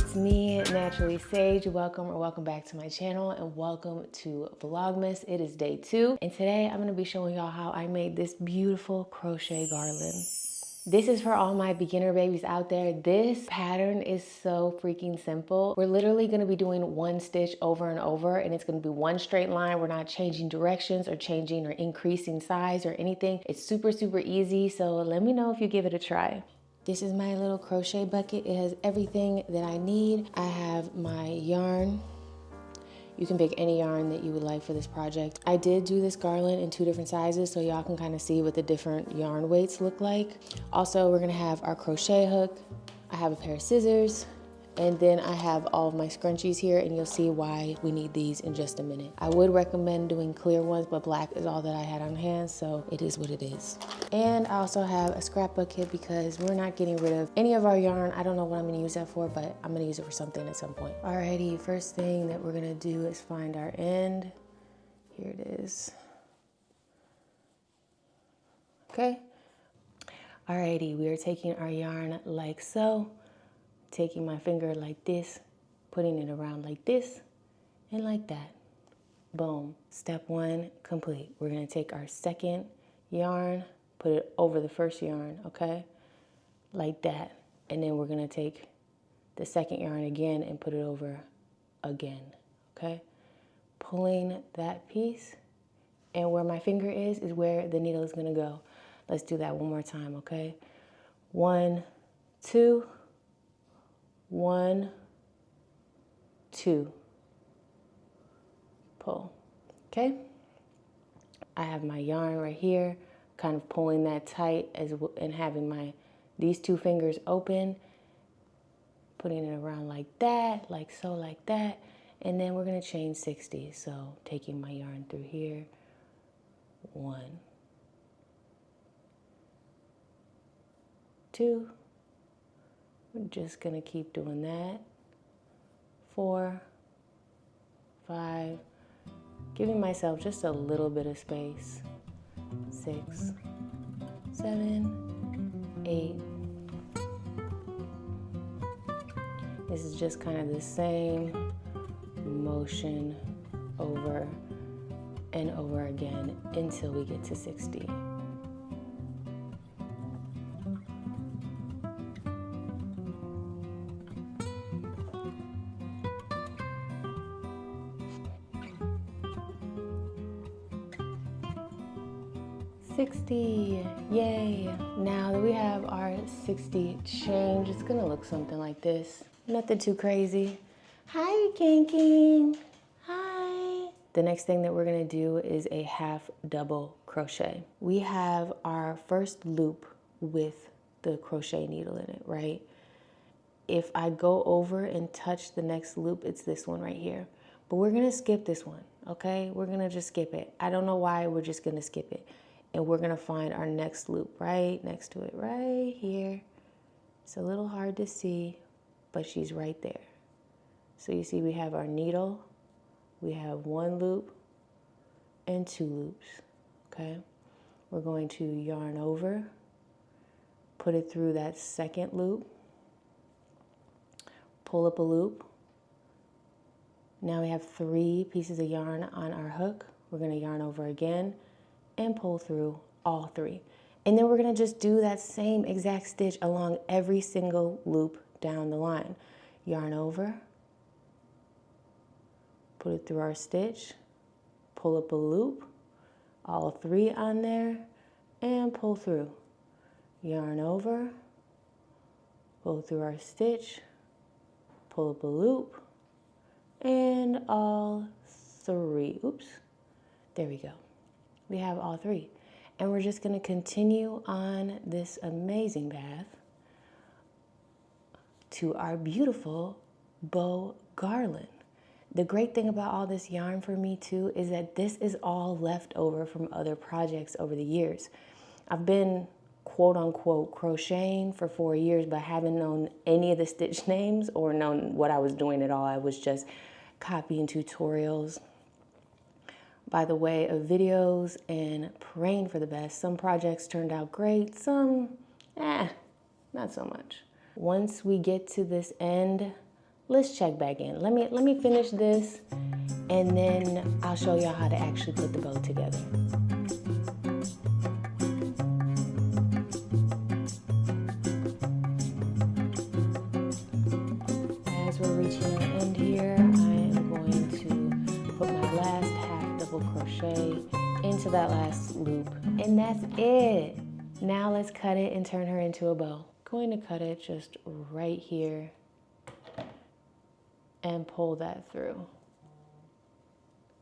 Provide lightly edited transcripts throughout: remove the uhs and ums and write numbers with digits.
it's me, Naturally Sage. Welcome back to my channel and welcome to Vlogmas. It is day 2 and today I'm going to be showing y'all how I made this beautiful crochet garland. This is for all my beginner babies out there. This pattern is so freaking simple. We're literally going to be doing one stitch over and over, and it's going to be one straight line. We're not changing directions or changing or increasing size or anything. It's super easy, so let me know if you give it a try. This is my little crochet bucket. It has everything that I need. I have my yarn. You can pick any yarn that you would like for this project. I did do this garland in 2 different sizes so y'all can kind of see what the different yarn weights look like. Also, we're gonna have our crochet hook. I have a pair of scissors, and then I have all of my scrunchies here, and you'll see why we need these in just a minute. I would recommend doing clear ones, but black is all that I had on hand, so it is what it is. And I also have a scrapbook kit because we're not getting rid of any of our yarn. I don't know what I'm gonna use that for, but I'm gonna use it for something at some point. Alrighty, first thing that we're gonna do is find our end. Here it is. Okay. Alrighty, we are taking our yarn like so, taking my finger like this, putting it around like this, and like that. Boom. Step 1 complete. We're gonna take our second yarn, put it over the first yarn, okay? Like that. And then we're gonna take the second yarn again and put it over again, okay? Pulling that piece, and where my finger is where the needle is gonna go. Let's do that one more time, okay? 1, 2, 1, 2, pull, okay? I have my yarn right here, kind of pulling that tight and having these 2 fingers open, putting it around like that, like so, like that, and then we're gonna chain 60. So taking my yarn through here, 1, 2, we're just gonna keep doing that, 4, 5, giving myself just a little bit of space, 6, 7, 8. This is just kind of the same motion over and over again until we get to 60. Yay! Now that we have our 60 chained, it's gonna look something like this. Nothing too crazy. Hi, King. Hi. The next thing that we're gonna do is a half double crochet. We have our first loop with the crochet needle in it, right? If I go over and touch the next loop, it's this one right here. But we're gonna skip this one, okay? We're gonna just skip it. I don't know why, we're just gonna skip it. And we're gonna find our next loop right next to it, right here. It's a little hard to see, but she's right there. So you see we have our needle, we have 1 loop and 2 loops, okay? We're going to yarn over, put it through that second loop, pull up a loop. Now we have 3 pieces of yarn on our hook. We're gonna yarn over again and pull through all 3. And then we're gonna just do that same exact stitch along every single loop down the line. Yarn over, put it through our stitch, pull up a loop, all 3 on there, and pull through. Yarn over, pull through our stitch, pull up a loop, and all 3. Oops, there we go. We have all 3. And we're just gonna continue on this amazing path to our beautiful bow garland. The great thing about all this yarn for me too is that this is all left over from other projects over the years. I've been quote unquote crocheting for 4 years, but haven't known any of the stitch names or known what I was doing at all. I was just copying tutorials by the way of videos and praying for the best. Some projects turned out great, some, not so much. Once we get to this end let's check back in. Let me finish this, and then I'll show y'all how to actually put the bow together. As we're reaching the end here, I am going to put my last half double crochet into that last loop, and that's it. Now let's cut it and turn her into a bow. Going to cut it just right here and pull that through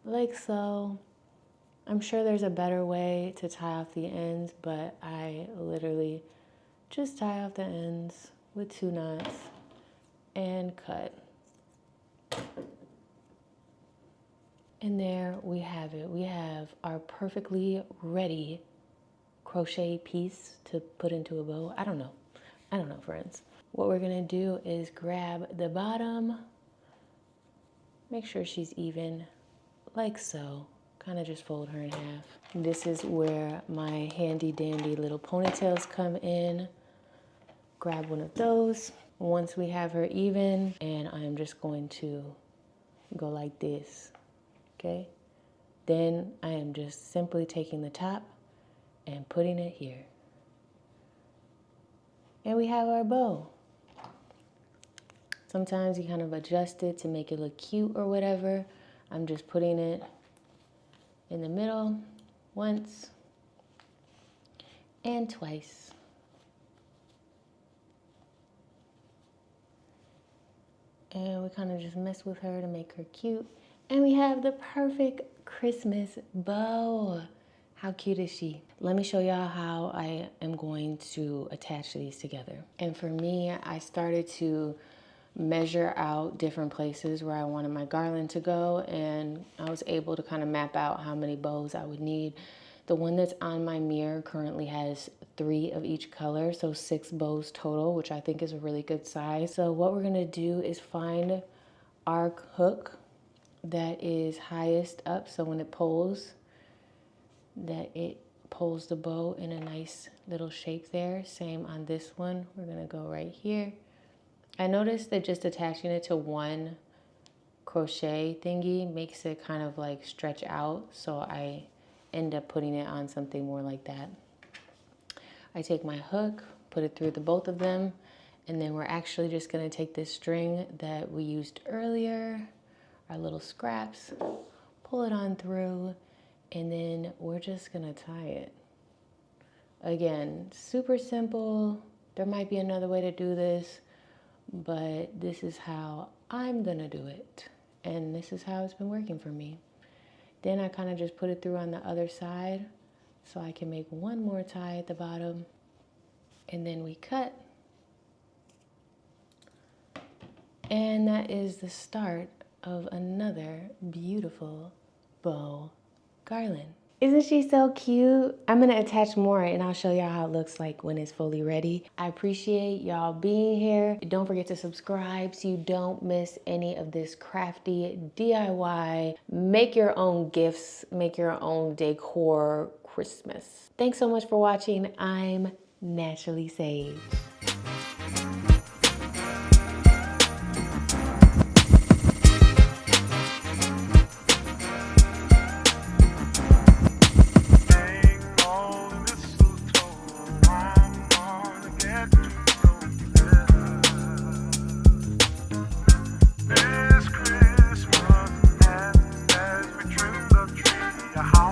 like so. I'm sure there's a better way to tie off the ends, but I literally just tie off the ends with 2 knots and cut. And there we have it. We have our perfectly ready crochet piece to put into a bow. I don't know, friends. What we're gonna do is grab the bottom, make sure she's even, like so. Kind of just fold her in half. This is where my handy dandy little ponytails come in. Grab one of those. Once we have her even, and I'm just going to go like this, okay? Then I am just simply taking the top and putting it here. And we have our bow. Sometimes you kind of adjust it to make it look cute or whatever. I'm just putting it in the middle once and twice. And we kind of just mess with her to make her cute. And we have the perfect Christmas bow. How cute is she? Let me show y'all how I am going to attach these together. And for me, I started to measure out different places where I wanted my garland to go, and I was able to kind of map out how many bows I would need. The one that's on my mirror currently has 3 of each color, so 6 bows total, which I think is a really good size. So what we're gonna do is find our hook that is highest up, so when it pulls, that it pulls the bow in a nice little shape there. Same on this one. We're gonna go right here. I noticed that just attaching it to one crochet thingy makes it kind of like stretch out, so I end up putting it on something more like that. I take my hook, put it through the both of them, and then we're actually just gonna take this string that we used earlier, our little scraps, pull it on through, and then we're just gonna tie it. Again, super simple. There might be another way to do this, but this is how I'm gonna do it. And this is how it's been working for me. Then I kind of just put it through on the other side so I can make one more tie at the bottom. And then we cut. And that is the start of another beautiful bow garland. Isn't she so cute? I'm gonna attach more and I'll show y'all how it looks like when it's fully ready. I appreciate y'all being here. Don't forget to subscribe so you don't miss any of this crafty DIY, make your own gifts, make your own decor Christmas. Thanks so much for watching. I'm Naturally Sage. How